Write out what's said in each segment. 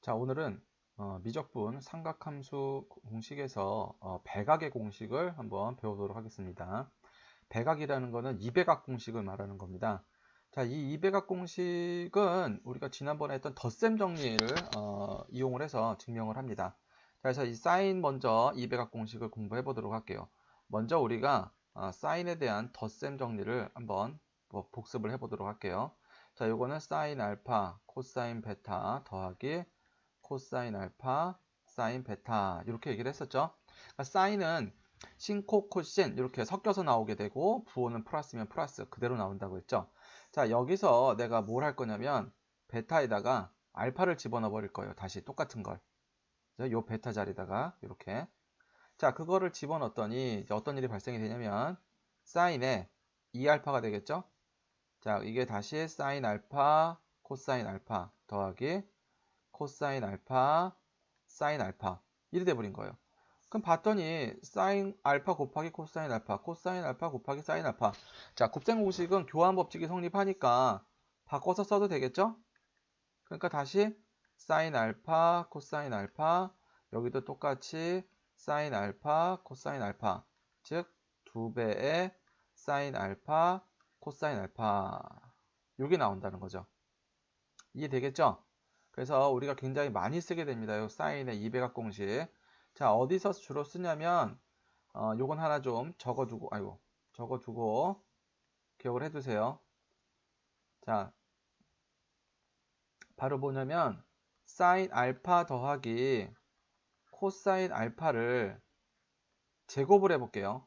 자, 오늘은 미적분 삼각함수 공식에서 배각의 공식을 한번 배우도록 하겠습니다. 배각이라는 것은 이배각 공식을 말하는 겁니다. 자, 이 이배각 공식은 우리가 지난번에 했던 덧셈 정리를 이용을 해서 증명을 합니다. 자, 그래서 이 사인 먼저 이배각 공식을 공부해 보도록 할게요. 먼저 우리가 사인에 대한 덧셈 정리를 한번 복습을 해 보도록 할게요. 자, 요거는 사인 알파, 코사인 베타 더하기 코사인 알파, 사인 베타 이렇게 얘기를 했었죠. 그러니까 사인은 신코, 코신 이렇게 섞여서 나오게 되고 부호는 플러스면 플러스 그대로 나온다고 했죠. 자, 여기서 내가 뭘 할 거냐면 베타에다가 알파를 집어넣어 버릴 거예요. 다시 똑같은 걸. 요 베타 자리에다가 이렇게. 자, 그거를 집어넣었더니 이제 어떤 일이 발생이 되냐면 사인에 2알파가 되겠죠. 자, 이게 다시 사인 알파, 코사인 알파 더하기 코사인 알파, 사인 알파 이래 돼버린 거예요. 그럼 봤더니 사인 알파 곱하기 코사인 알파, 코사인 알파 곱하기 사인 알파. 자, 곱셈 공식은 교환 법칙이 성립하니까 바꿔서 써도 되겠죠? 그러니까 다시 사인 알파, 코사인 알파, 여기도 똑같이 사인 알파, 코사인 알파. 즉, 2배의 사인 알파, 코사인 알파. 이게 나온다는 거죠. 이해되겠죠? 그래서 우리가 굉장히 많이 쓰게 됩니다. 요 사인의 이배각 공식. 자, 어디서 주로 쓰냐면 요건 하나 좀 적어두고 기억을 해두세요. 자, 바로 뭐냐면 사인 알파 더하기 코사인 알파를 제곱을 해볼게요.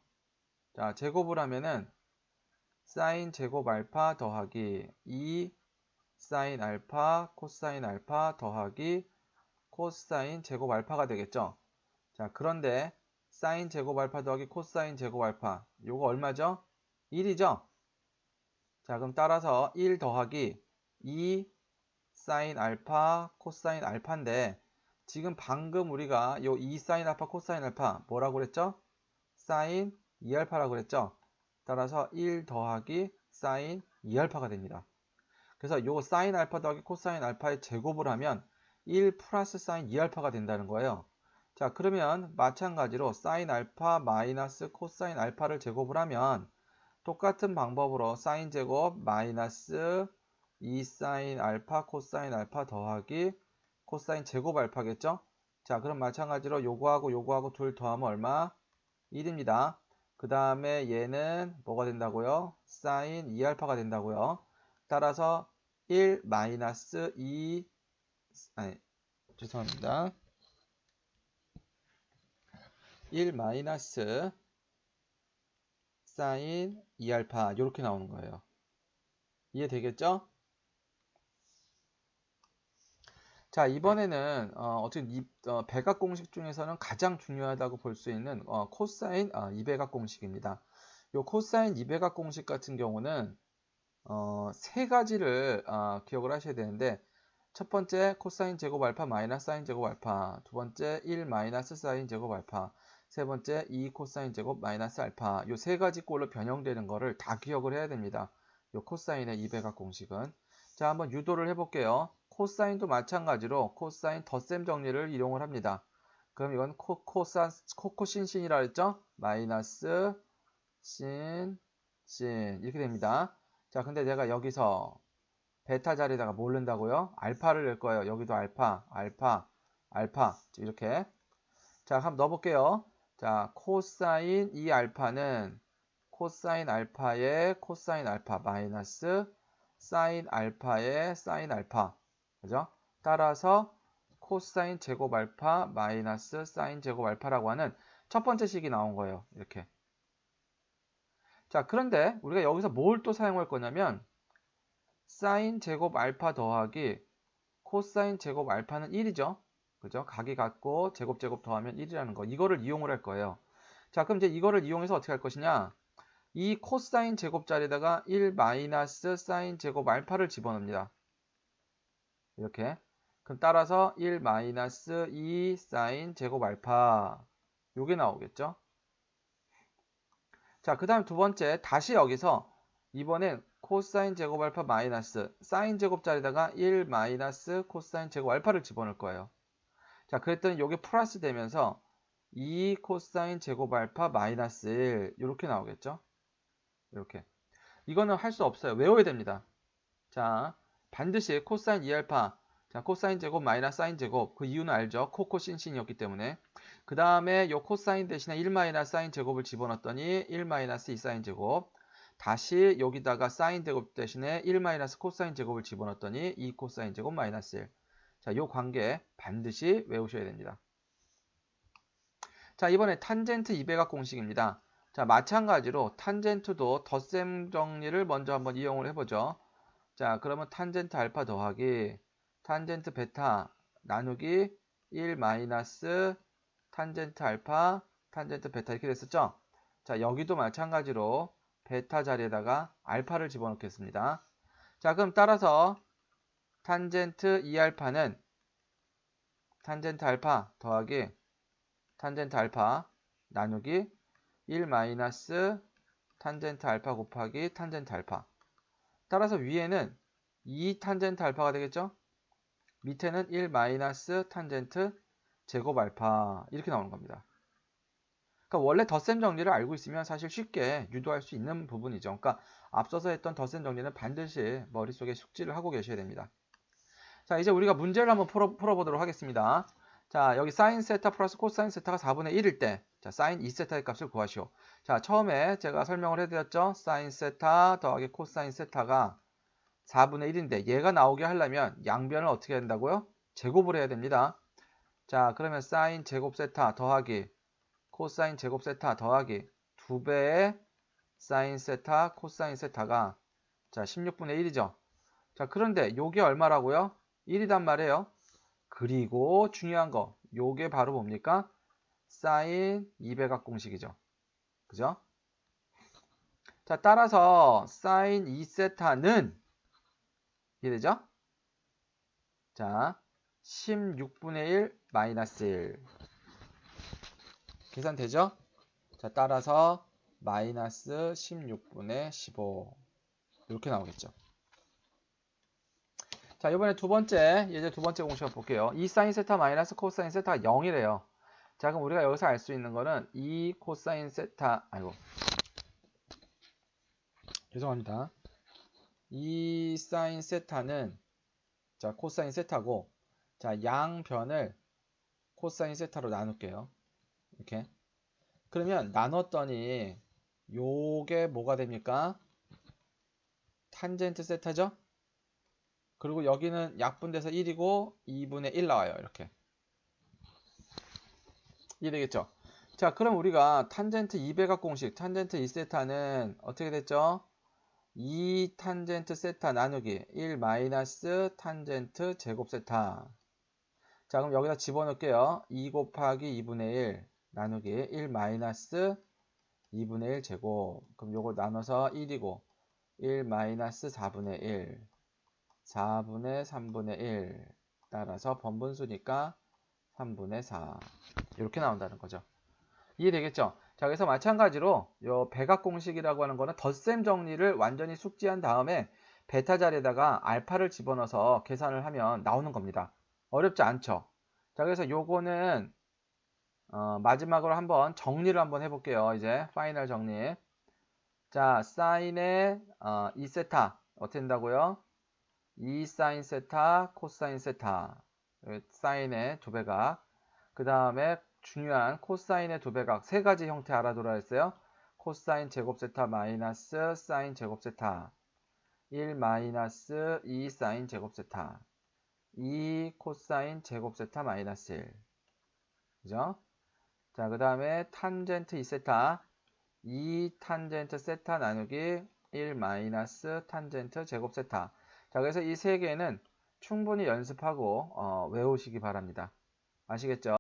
자, 제곱을 하면은 사인 제곱 알파 더하기 2 사인 알파 코사인 알파 더하기 코사인 제곱 알파가 되겠죠. 자, 그런데 사인 제곱 알파 더하기 코사인 제곱 알파 요거 얼마죠? 1이죠? 자, 그럼 따라서 1 더하기 2 사인 알파 코사인 알파인데 지금 방금 우리가 요 2 사인 알파 코사인 알파 뭐라고 그랬죠? 사인 2알파라고 그랬죠? 따라서 1 더하기 사인 2알파가 됩니다. 그래서 요 사인 알파 더하기 코사인 알파의 제곱을 하면 1 플러스 사인 2알파가 된다는 거예요. 자, 그러면 마찬가지로 사인 알파 마이너스 코사인 알파를 제곱을 하면 똑같은 방법으로 사인 제곱 마이너스 2 사인 알파 코사인 알파 더하기 코사인 제곱 알파겠죠? 자, 그럼 마찬가지로 요거하고 둘 더하면 얼마? 1입니다. 그 다음에 얘는 뭐가 된다고요? 사인 2알파가 된다고요. 따라서 1 마이너스 2 죄송합니다. 1 마이너스 사인 2알파 이렇게 나오는 거예요. 이해되겠죠? 자, 이번에는 어쨌든 배각 공식 중에서는 가장 중요하다고 볼 수 있는 코사인 이배각 공식입니다. 요 코사인 이배각 공식 같은 경우는 세 가지를 기억을 하셔야 되는데 첫 번째 코사인 제곱 알파 마이너스 사인 제곱 알파, 두 번째 1 마이너스 사인 제곱 알파, 세 번째 2 코사인 제곱 마이너스 알파. 요 세 가지 꼴로 변형되는 거를 다 기억을 해야 됩니다. 요 코사인의 이배각 공식은. 자, 한번 유도를 해볼게요. 코사인도 마찬가지로 코사인 덧셈 정리를 이용을 합니다. 그럼 이건 코코신신이라 했죠? 마이너스 신 이렇게 됩니다. 자, 근데 내가 여기서 베타 자리에다가 뭘 넣는다고요? 알파를 넣을 거예요. 여기도 알파 이렇게. 자, 한번 넣어볼게요. 자, 코사인 2알파는 코사인 알파의 코사인 알파 마이너스 사인 알파의 사인 알파. 그죠? 따라서 코사인 제곱 알파 마이너스 사인 제곱 알파라고 하는 첫 번째 식이 나온 거예요. 이렇게. 자, 그런데 우리가 여기서 뭘 또 사용할 거냐면 사인 제곱 알파 더하기 코사인 제곱 알파는 1이죠. 그죠? 각이 같고 제곱 더하면 1이라는 거. 이거를 이용을 할 거예요. 자, 그럼 이제 이거를 이용해서 어떻게 할 것이냐? 이 코사인 제곱 자리에다가 1 마이너스 사인 제곱 알파를 집어넣습니다. 이렇게. 그럼 따라서 1 마이너스 2 사인 제곱 알파. 요게 나오겠죠? 자, 그 다음 두 번째 다시 여기서 이번엔 코사인 제곱 알파 마이너스 사인 제곱 자리에다가 1 마이너스 코사인 제곱 알파를 집어넣을 거예요. 자, 그랬더니 이게 플러스 되면서 2 코사인 제곱 알파 마이너스 1 이렇게 나오겠죠? 이렇게. 이거는 할 수 없어요. 외워야 됩니다. 자, 반드시 코사인 2알파, 자, 코사인 제곱 마이너스 사인 제곱, 그 이유는 알죠? 코코신신이었기 때문에. 그 다음에 요 코사인 대신에 1 마이너스 사인 제곱을 집어넣었더니 1 마이너스 2 사인 제곱, 다시 여기다가 사인 제곱 대신에 1 마이너스 코사인 제곱을 집어넣었더니 2 코사인 제곱 마이너스 1. 자, 요 관계 반드시 외우셔야 됩니다. 자, 이번에 탄젠트 2배각 공식입니다. 자, 마찬가지로 탄젠트도 덧셈 정리를 먼저 한번 이용을 해보죠. 자, 그러면 탄젠트 알파 더하기 탄젠트 베타 나누기 1 마이너스 탄젠트 알파 탄젠트 베타 이렇게 됐었죠? 자, 여기도 마찬가지로 베타 자리에다가 알파를 집어넣겠습니다. 자, 그럼 따라서 탄젠트 2알파는 탄젠트 알파 더하기 탄젠트 알파 나누기 1 마이너스 탄젠트 알파 곱하기 탄젠트 알파. 따라서 위에는 2 탄젠트 알파가 되겠죠? 밑에는 1 마이너스 탄젠트 제곱 알파 이렇게 나오는 겁니다. 그러니까 원래 덧셈 정리를 알고 있으면 사실 쉽게 유도할 수 있는 부분이죠. 그러니까 앞서서 했던 덧셈 정리는 반드시 머릿속에 숙지를 하고 계셔야 됩니다. 자, 이제 우리가 문제를 한번 풀어보도록 하겠습니다. 자, 여기 사인 세타 플러스 코사인 세타가 4분의 1일 때, 자, 사인 2세타의 값을 구하시오. 자, 처음에 제가 설명을 해드렸죠. 사인 세타 더하기 코사인 세타가 4분의 1인데 얘가 나오게 하려면 양변을 어떻게 해야 된다고요? 제곱을 해야 됩니다. 자, 그러면 사인 제곱 세타 더하기 코사인 제곱 세타 더하기 2배의 사인 세타 코사인 세타가 자 16분의 1이죠. 자, 그런데 요게 얼마라고요? 1이단 말이에요. 그리고 중요한 거 요게 바로 뭡니까? 사인 2배각 공식이죠. 그죠? 자, 따라서 사인 2세타는 이해되죠? 자, 16분의 1 마이너스 1 계산되죠? 자, 따라서 마이너스 16분의 15 이렇게 나오겠죠. 자, 이번에 이제 두 번째 공식 볼게요. 2 사인 세타 마이너스 코사인 세타가 0이래요. 자, 그럼 우리가 여기서 알 수 있는 거는 2 코사인 세타, 아이고, 죄송합니다. 2 사인 세타는, 자, 코사인 세타고, 자, 양변을 코사인 세타로 나눌게요. 이렇게. 그러면 나눴더니, 요게 뭐가 됩니까? 탄젠트 세타죠? 그리고 여기는 약분돼서 1이고 2분의 1 나와요. 이렇게. 이해되겠죠? 자, 그럼 우리가 탄젠트 2배각 공식, 탄젠트 2세타는 어떻게 됐죠? 2 탄젠트 세타 나누기 1 마이너스 탄젠트 제곱 세타. 자, 그럼 여기다 집어넣을게요. 2 곱하기 2분의 1 나누기 1 마이너스 2분의 1 제곱. 그럼 요거 나눠서 1이고 1 마이너스 4분의 1 4분의 3분의 1 따라서 번분수니까 3분의 4 이렇게 나온다는 거죠. 이해되겠죠? 자, 그래서 마찬가지로 요 배각 공식이라고 하는 거는 덧셈 정리를 완전히 숙지한 다음에 베타 자리에다가 알파를 집어넣어서 계산을 하면 나오는 겁니다. 어렵지 않죠? 자, 그래서 요거는 마지막으로 한번 정리를 한번 해볼게요. 이제 파이널 정리. 자, 사인의 2세타 어떻게 된다고요? 2 사인 세타 코사인 세타 사인의 두 배각. 그 다음에 중요한 코사인의 두 배각 세 가지 형태 알아두라 했어요. 코사인 제곱 세타 마이너스 사인 제곱 세타 1 마이너스 2 사인 제곱 세타 2 코사인 제곱 세타 마이너스 1 그죠? 자, 그 다음에 탄젠트 2세타 2 탄젠트 세타 나누기 1 마이너스 탄젠트 제곱 세타. 자, 그래서 이 세 개는 충분히 연습하고 외우시기 바랍니다. 아시겠죠?